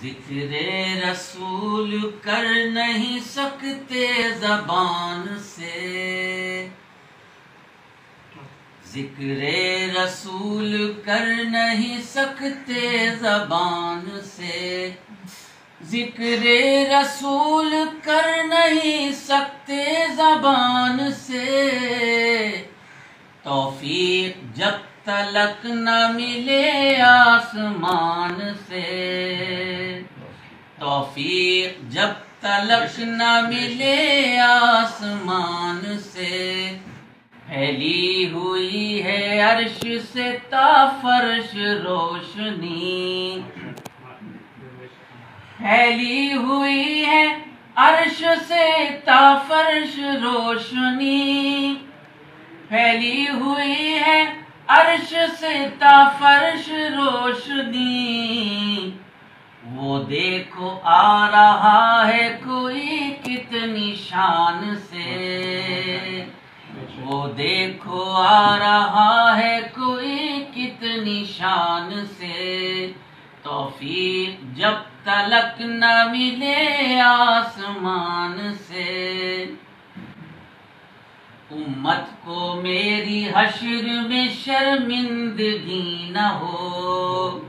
ذکر رسول کر نہیں سکتے زبان سے، ذکر رسول کر نہیں سکتے زبان سے، ذکر رسول کر نہیں سکتے زبان سے، توفیق جب تلک نہ ملے آسمان سے، توفیق جب تلک نہ ملے آسمان سے، پھیلی ہوئی ہے عرش سے تا فرش روشنی، پھیلی ہوئی ہے عرش سے تا فرش روشنی، پھیلی ہوئی ہے عرش سے تا فرش روشنی، وہ دیکھو آ رہا ہے کوئی کتنی شان سے، وہ دیکھو آ رہا ہے کوئی کتنی شان سے، توفیق جب تلک نہ ملے آسمان سے، امت کو میری حشر میں شرمندگی نہ ہو،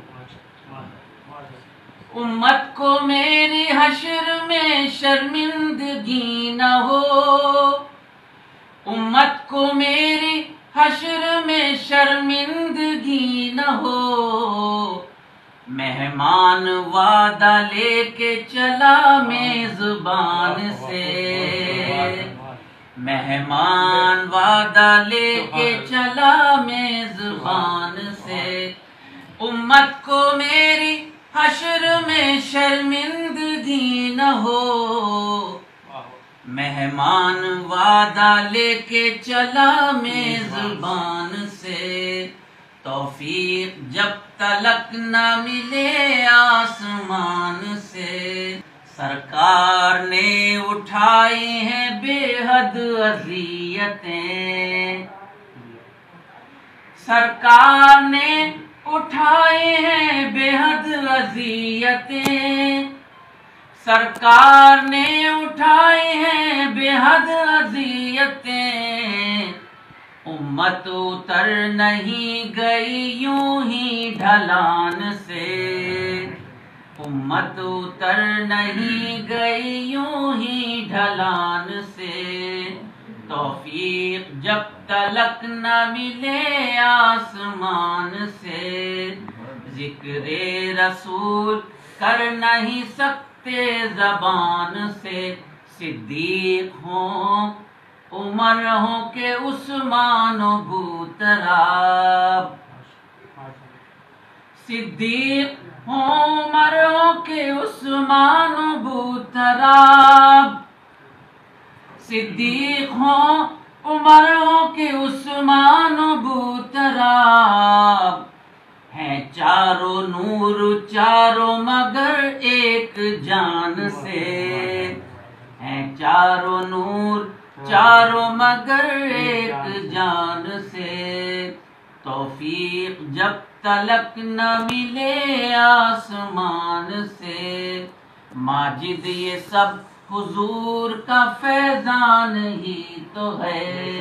امت کو میری حشر میں شرمندگی نہ ہو، امت کو میری حشر میں شرمندگی نہ ہو، مہمان وعدہ لے کے چلا میزبان سے، مہمان وعدہ لے کے چلا میزبان سے، امت کو میری حشر میں شرمندگی نہ ہو، مہمان وعدہ لے کے چلا میزبان سے، توفیق جب تلک نہ ملے آسمان سے، سرکار نے اٹھائی ہیں بے حد اذیتیں، سرکار نے اٹھائی ہیں بے حد اذیتیں، سرکار نے اٹھائی ہیں بے حد اذیتیں، امت اتر نہیں گئی یوں ہی ڈھلان سے، امت اتر نہیں گئی یوں ہی ڈھلان سے، توفیق جب تلک نہ ملے آسمان سے، ذکر رسول کر نہیں سکتے زبان سے، صدیق ہوں عمر ہوں کہ عثمان و بوطراب، صدیق ہوں عمر ہوں کہ عثمان و بوطراب، صدیق ہوں عمر ہوں کہ عثمان و بوطراب، ہیں چاروں نور چاروں مگر ایک جان سے، ہیں چاروں نور چاروں مگر ایک جان سے، توفیق جب تلک نہ ملے آسمان سے، ماجد یہ سب حضور کا فیضان ہی تو ہے،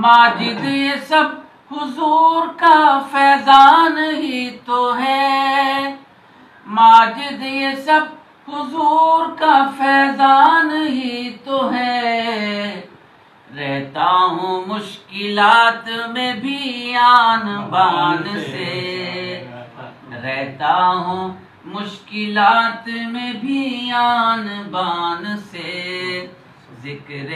ماجد یہ سب حضور کا فیضان ہی تو ہے، ماجد یہ سب حضور کا فیضان ہی تو ہے، رہتا ہوں مشکلات میں بھی آن بان سے، رہتا ہوں مشکلات میں بھی آن بان سے، ذکر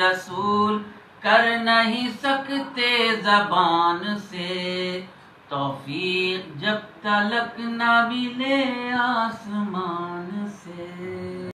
رسول کر نہیں سکتے زبان سے، توفیق جب تلک نہ ملے آسمان سے۔